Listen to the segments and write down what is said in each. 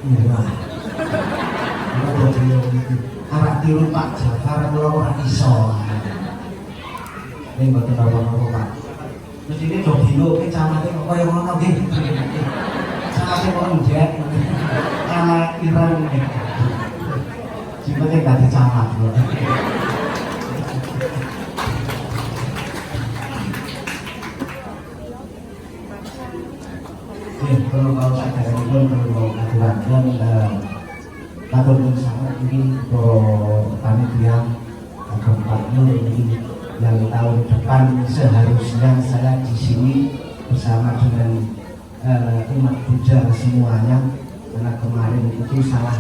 Iya. Kalau dia itu arah tiru Pak Jafar kula ora iso. Ini mboten apa-apa Pak. Terus ini do bingung ki camate kok kaya ngono nggih. Camate kok njek. Ireng. Jipete gak dicamat lho. Kalau mau saya pun perlu aturakan matur nuwun sangat ini panitia Pak Nur ini yang tahun depan seharusnya saya di sini bersama dengan umat Buddha semuanya, karena kemarin itu salah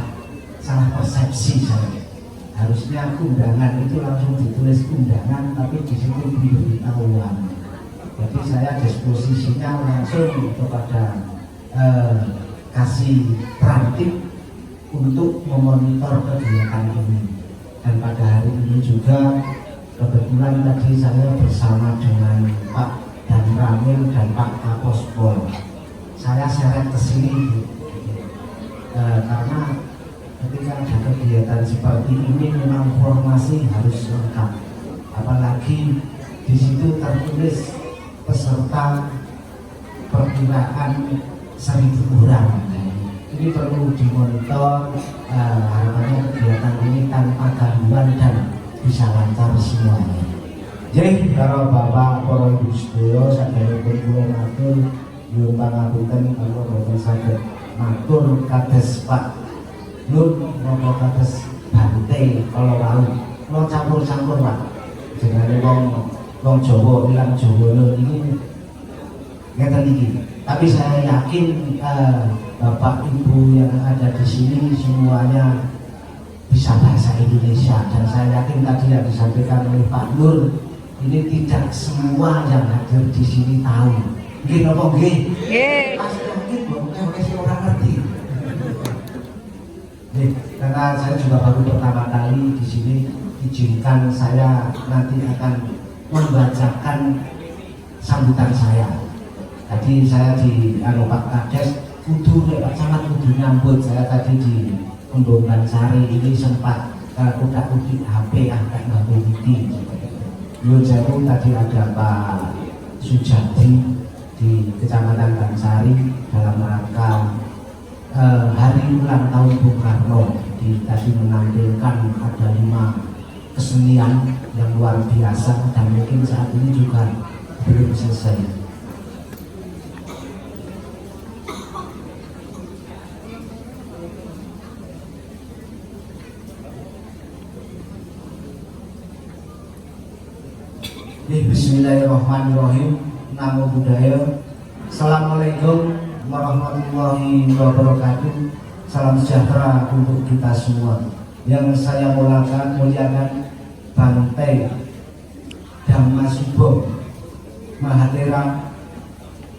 persepsi saya. Harusnya undangan itu langsung ditulis undangan, tapi di situ diberitahuan. Jadi saya disposisinya langsung kepada kasih perantip untuk memonitor kegiatan ini. Dan pada hari ini juga kebetulan tadi saya bersama dengan Pak Dan Ramil dan Pak Kapospol. Saya seret ke sini karena ketika ada kegiatan seperti ini memang formasi harus lengkap. Apalagi di situ tertulis peserta perkiraan 1.000 orang. Ini perlu dimonitor, harapannya kegiatan ini tanpa gangguan dan bisa lancar semuanya. Jadi kalau Bapak para Ibu sedaya sadayapun kula matur nyuwun pangapunten kalau boten saged matur kados Pak Nur napa kados Bante kalau wau campur-campur Pak. Jenenge wong Jawa ilang Jawa ini ngeten iki. Tapi saya yakin Bapak Ibu yang ada di sini semuanya bisa bahasa Indonesia, dan saya yakin tadi yang disampaikan oleh Pak Nur ini tidak semua yang hadir di sini tahu. Nggih napa nggih? Nggih. Pasti mungkin sing ora ngerti. Nih, karena saya juga baru pertama kali di sini, izinkan saya nanti akan membacakan sambutan saya. Tadi saya di Pak Kades kudu Pak Camat kudu nyambut saya tadi di Kembongan Sari ini sempat udak-udik HP angkat Mbak Widi. Dulu tadi ada Pak Sujadi di Kecamatan Bansari dalam rangka hari ulang tahun Bung Karno. Tadi menampilkan ada 5 kesenian yang luar biasa dan mungkin saat ini juga belum selesai. Bismillahirrahmanirrahim. Namo Buddhaya. Assalamualaikum warahmatullahi wabarakatuh. Salam sejahtera untuk kita semua. Yang saya muliakan Bante Dhammasubho Mahatera.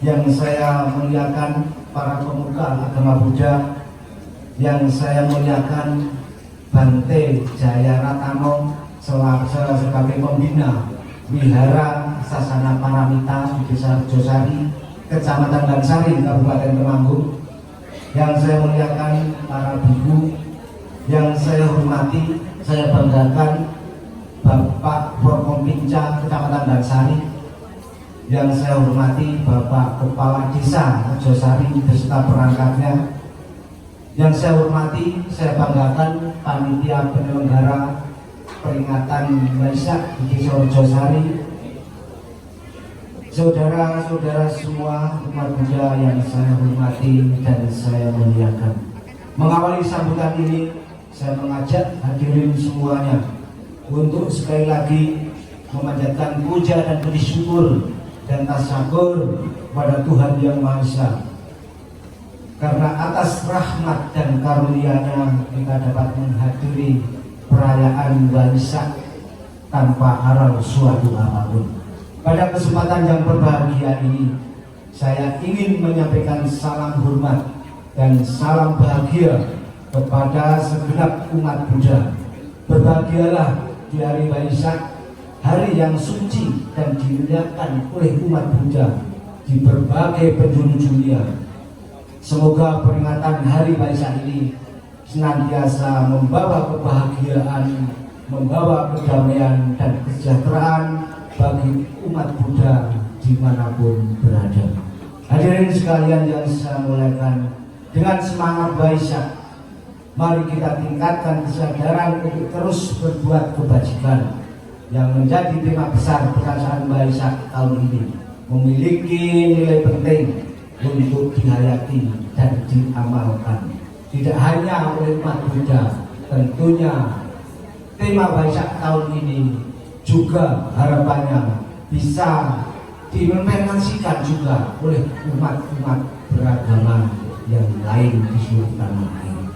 Yang saya muliakan para pemuka agama Buddha. Yang saya muliakan Bante Jaya Ratano sebagai pembina Wihara Sasana Paramita di Desa Josari, Kecamatan Bansari, Kabupaten Temanggung. Yang saya muliakan para bibu, yang saya hormati, saya banggakan Bapak Forkompinca Kecamatan Bansari. Yang saya hormati Bapak Kepala Desa Josari beserta perangkatnya. Yang saya hormati, saya banggakan panitia penyelenggara peringatan Waisak di Desa Josari, saudara-saudara semua umat Buddha yang saya hormati dan saya muliakan. Mengawali sambutan ini, saya mengajak hadirin semuanya untuk sekali lagi memanjatkan puja dan puji syukur dan tasyakur pada Tuhan Yang Maha Esa. Karena atas rahmat dan karunia-Nya kita dapat menghadiri perayaan Waisak tanpa haral suatu apapun. Pada kesempatan yang berbahagia ini, saya ingin menyampaikan salam hormat dan salam bahagia kepada segenap umat Buddha. Berbahagialah di hari Waisak, hari yang suci dan dimuliakan oleh umat Buddha di berbagai penjuru dunia. Semoga peringatan Hari Waisak ini senantiasa membawa kebahagiaan, membawa kedamaian dan kesejahteraan bagi umat Buddha dimanapun berada. Hadirin sekalian yang saya muliakan, dengan semangat Waisak, mari kita tingkatkan kesadaran untuk terus berbuat kebajikan yang menjadi tema besar perayaan Waisak tahun ini, memiliki nilai penting untuk dihayati dan diamalkan. Tidak hanya oleh umat Buddha, tentunya tema Waisak tahun ini juga harapannya bisa diimplementasikan juga oleh umat-umat beragama yang lain di seluruh tanah air.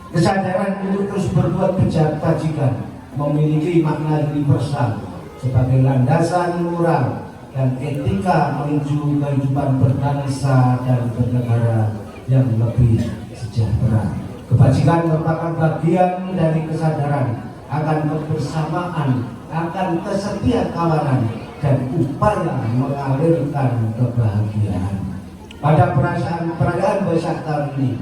Kesadaran untuk terus berbuat kebajikan memiliki makna universal sebagai landasan moral dan etika menuju kehidupan berbangsa dan bernegara yang lebih sejahtera. Kebajikan merupakan bagian dari kesadaran akan kebersamaan, akan kesetiaan kawanan dan upaya mengalirkan kebahagiaan. Pada perayaan Waisak tahun ini,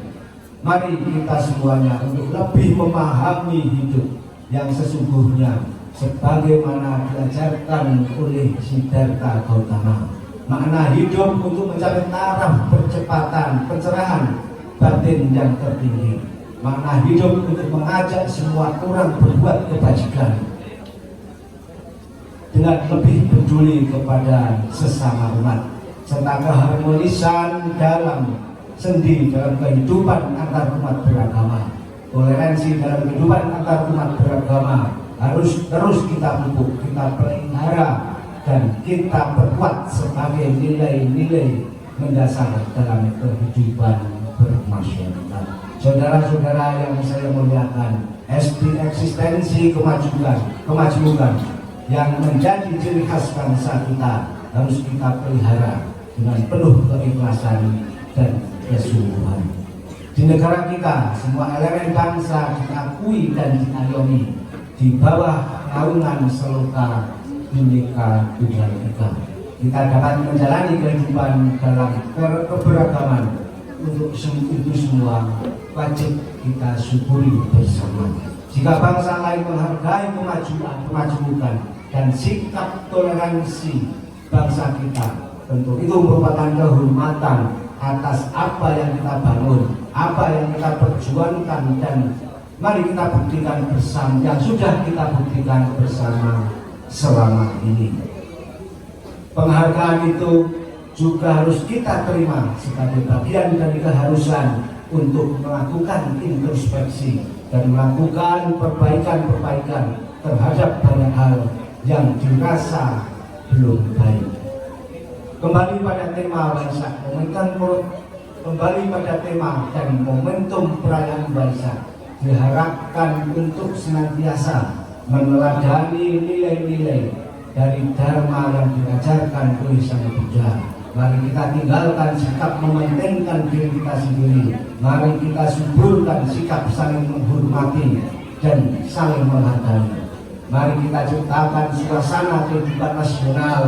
mari kita semuanya untuk lebih memahami hidup yang sesungguhnya sebagaimana diajarkan oleh Siddhartha Gautama. Makna hidup untuk mencapai taraf percepatan pencerahan batin yang tertinggi. Makna hidup untuk mengajak semua orang berbuat kebajikan dengan lebih peduli kepada sesama umat, serta keharmonisan dalam sendi dalam kehidupan antar umat beragama. Toleransi dalam kehidupan antar umat beragama harus terus kita pupuk, kita pelihara, dan kita perkuat sebagai nilai-nilai mendasar dalam kehidupan bermasyarakat. Saudara-saudara yang saya muliakan, eksistensi kemajuan yang menjadi ciri khas bangsa kita harus kita pelihara dengan penuh keikhlasan dan kesungguhan. Di negara kita, semua elemen bangsa diakui dan diayomi di bawah naungan Seloka Bhinneka Tunggal Ika. Kita dapat menjalani kehidupan dalam keberagaman. Untuk itu semua wajib kita syukuri bersama. Jika bangsa lain menghargai kemajuan dan sikap toleransi bangsa kita, tentu itu merupakan kehormatan atas apa yang kita bangun, apa yang kita perjuangkan, dan mari kita buktikan bersama yang sudah kita buktikan bersama selama ini. Penghargaan itu juga harus kita terima sebagai bagian dari keharusan untuk melakukan introspeksi dan melakukan perbaikan-perbaikan terhadap banyak hal yang dirasa belum baik. Kembali pada tema Waisak, kembali pada tema dan momentum perayaan Waisak diharapkan untuk senantiasa meneladani nilai-nilai dari Dharma yang diajarkan oleh Sang Buddha. Mari kita tinggalkan sikap mementingkan diri kita sendiri. Mari kita suburkan sikap saling menghormati dan saling menghargai. Mari kita ciptakan suasana kehidupan nasional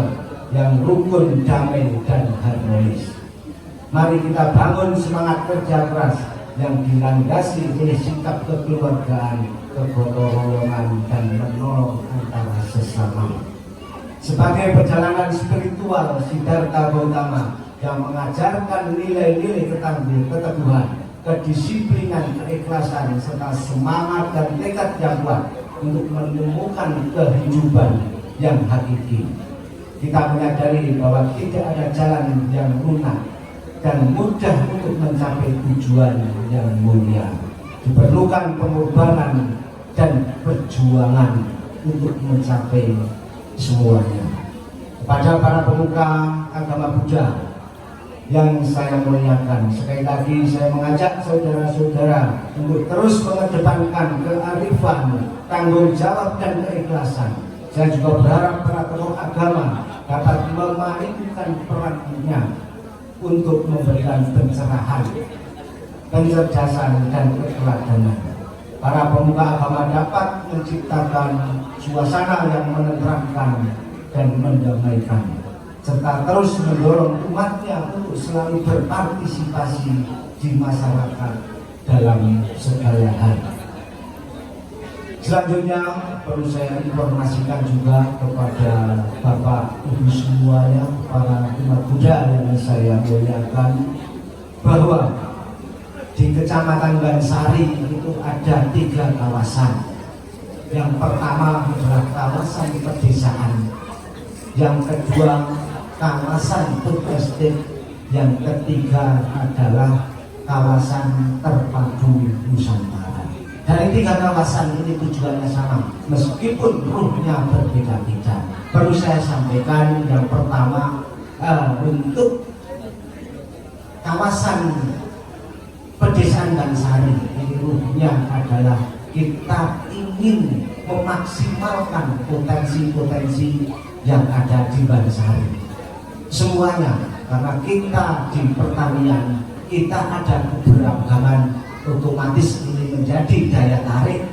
yang rukun, damai, dan harmonis. Mari kita bangun semangat kerja keras yang dilandasi oleh sikap kekeluargaan, kegotong royongan, dan menolong antara sesama. Sebagai perjalanan spiritual Siddhartha Gautama yang mengajarkan nilai-nilai keteguhan, kedisiplinan, keikhlasan, serta semangat dan tekad yang kuat untuk menemukan kehidupan yang hakiki. Kita menyadari bahwa tidak ada jalan yang lunak dan mudah untuk mencapai tujuan yang mulia. Diperlukan pengorbanan dan perjuangan untuk mencapai semuanya. Kepada para pemuka agama Buddha yang saya muliakan, sekali lagi saya mengajak saudara-saudara untuk terus mengedepankan kearifan, tanggung jawab, dan keikhlasan. Saya juga berharap para tokoh agama dapat memainkan perannya untuk memberikan pencerahan, pencerdasan, dan keteladanan. Para pemuka agama dapat menciptakan suasana yang menenteramkan dan mendamaikan, serta terus mendorong umatnya untuk selalu berpartisipasi di masyarakat dalam segala hal. Selanjutnya perlu saya informasikan juga kepada Bapak Ibu semuanya, para umat Buddha yang saya muliakan, bahwa di Kecamatan Bansari itu ada 3 kawasan. Yang pertama adalah kawasan pedesaan, yang kedua kawasan food estate, yang ketiga adalah kawasan terpadu Nusantara. Dari 3 kawasan ini tujuannya sama, meskipun ruhnya berbeda-beda. Perlu saya sampaikan, yang pertama untuk kawasan pedesaan Bansari ini ruhnya adalah kita ingin memaksimalkan potensi-potensi yang ada di Bansari semuanya, karena kita di pertanian kita ada keberagaman, otomatis ini menjadi daya tarik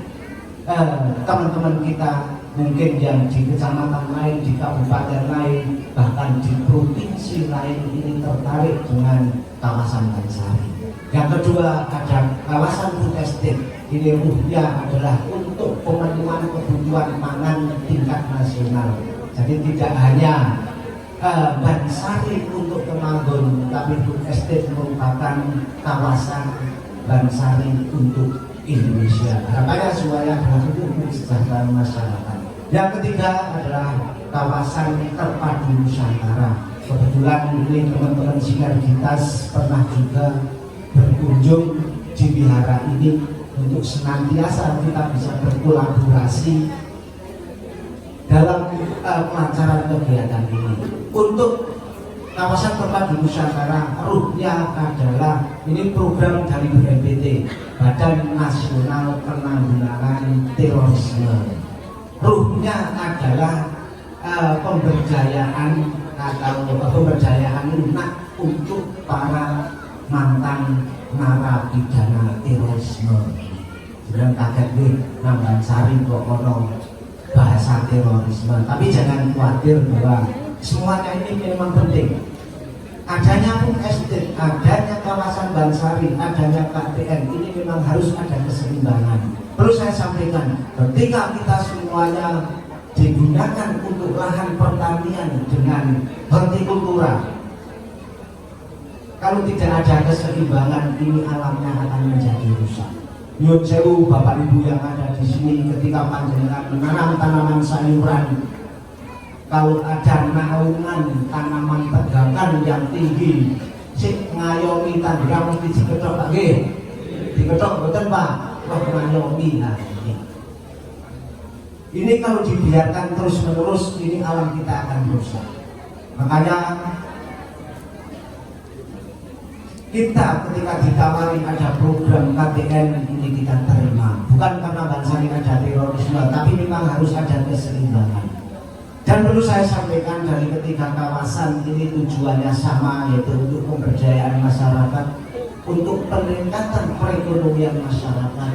teman-teman kita mungkin yang di kecamatan lain, di kabupaten lain, bahkan di provinsi lain ini tertarik dengan kawasan Bansari. Yang kedua ada kawasan food estate. Ini ruhnya adalah untuk pemenuhan kebutuhan pangan tingkat nasional. Jadi tidak hanya Bansari untuk Temanggung, tapi food estate merupakan kawasan Bansari untuk Indonesia. Harapannya semuanya adalah untuk kesejahteraan masyarakat. Yang ketiga adalah kawasan terpadu Nusantara. Kebetulan ini teman-teman sinergitas pernah juga berkunjung di wihara ini untuk senantiasa kita bisa berkolaborasi dalam pelancaran kegiatan ini. Untuk kawasan terpadu Nusantara, ruhnya adalah ini program dari BNPT, Badan Nasional Penanggulangan Terorisme. Ruhnya adalah pemberdayaan atau pemberdayaan lunak untuk para mantan narapidana terorisme. Jangan kaget nih, nang Bansari kok ono bahasa terorisme. Tapi jangan khawatir bahwa semuanya ini memang penting. Adanya pun estate, adanya kawasan Bansari, adanya KPN, ini memang harus ada keseimbangan. Perlu saya sampaikan, ketika kita semuanya digunakan untuk lahan pertanian dengan hortikultura, kalau tidak ada keseimbangan, ini alamnya akan menjadi rusak. Nyun sewu Bapak Ibu yang ada di sini, ketika panjenengan menanam tanaman sayuran, kalau ada naungan tanaman tegakan yang tinggi, sik ngayomi tanggam mesti diketok Pak nggih. Diketok mboten Pak, kok ngayomi. Nah, ini kalau dibiarkan terus-menerus, ini alam kita akan rusak. Makanya kita ketika ditawari ada program KTN ini kita terima, bukan karena Bansari ada terorisme, tapi memang harus ada keseimbangan. Dan perlu saya sampaikan, dari ketiga kawasan ini tujuannya sama, yaitu untuk pemberdayaan masyarakat, untuk peningkatan perekonomian masyarakat,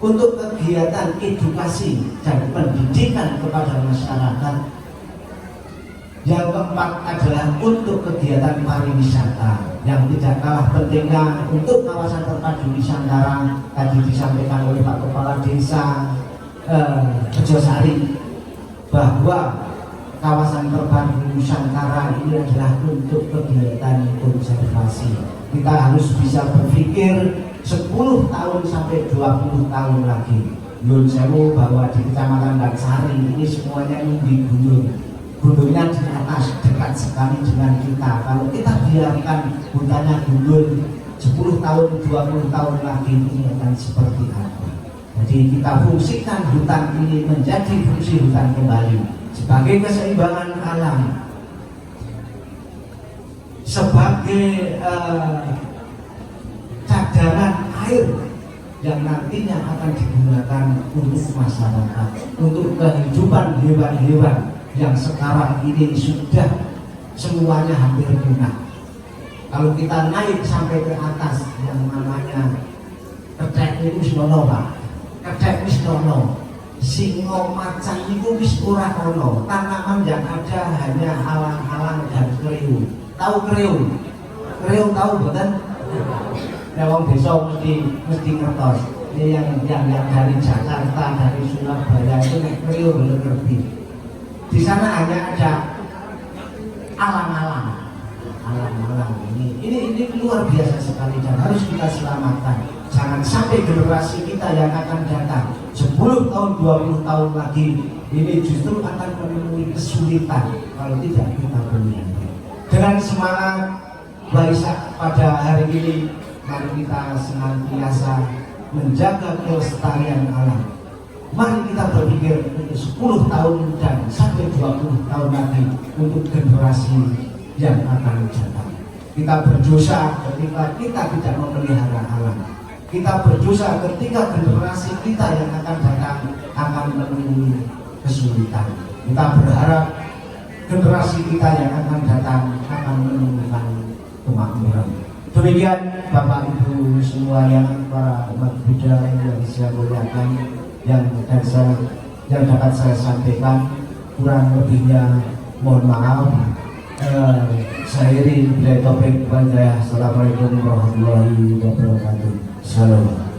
untuk kegiatan edukasi dan pendidikan kepada masyarakat. Yang keempat adalah untuk kegiatan pariwisata, yang tidak kalah pentingnya untuk kawasan terpadu Nusantara. Tadi disampaikan oleh Pak Kepala Desa Bejosari bahwa kawasan terpadu Nusantara ini adalah untuk kegiatan konservasi. Kita harus bisa berpikir 10 tahun sampai 20 tahun lagi. Nyun sewu bahwa di Kecamatan Bansari ini semuanya ini di gunung. Gunungnya di atas, dekat sekali dengan kita. Kalau kita biarkan hutannya gundul 10 tahun, 20 tahun lagi, ini akan seperti apa? Jadi kita fungsikan hutan ini menjadi fungsi hutan kembali sebagai keseimbangan alam, sebagai cadangan air yang nantinya akan digunakan untuk masyarakat, untuk kehidupan hewan-hewan yang sekarang ini sudah semuanya hampir punah. Kalau kita naik sampai ke atas, yang namanya kedek itu senono Pak, kedek itu senono, singo macan itu wis ora ono, tanaman yang ada hanya alang-alang dan kriu. Tahu kriu? Kriu tahu bukan? Ya wong desa mesti ngertos. Ini yang dari Jakarta, dari Surabaya itu nek kriu belum ngerti. Di sana hanya ada alang-alang. Alang-alang ini luar biasa sekali dan harus kita selamatkan. Jangan sampai generasi kita yang akan datang 10 tahun, 20 tahun lagi ini justru akan menemui kesulitan kalau tidak kita punya. Dengan semangat Waisak pada hari ini, mari kita senantiasa menjaga kelestarian alam. Mari kita berpikir untuk 10 tahun dan sampai 20 tahun lagi untuk generasi yang akan datang. Kita berdosa ketika kita tidak memelihara alam. Kita berdosa ketika generasi kita yang akan datang akan menemui kesulitan. Kita berharap generasi kita yang akan datang akan menemukan kemakmuran. Demikian Bapak Ibu semua yang para umat Buddha yang saya muliakan, yang dapat saya sampaikan, kurang lebihnya mohon maaf. Saya ini bila topik. Assalamualaikum warahmatullahi wabarakatuh. Salam.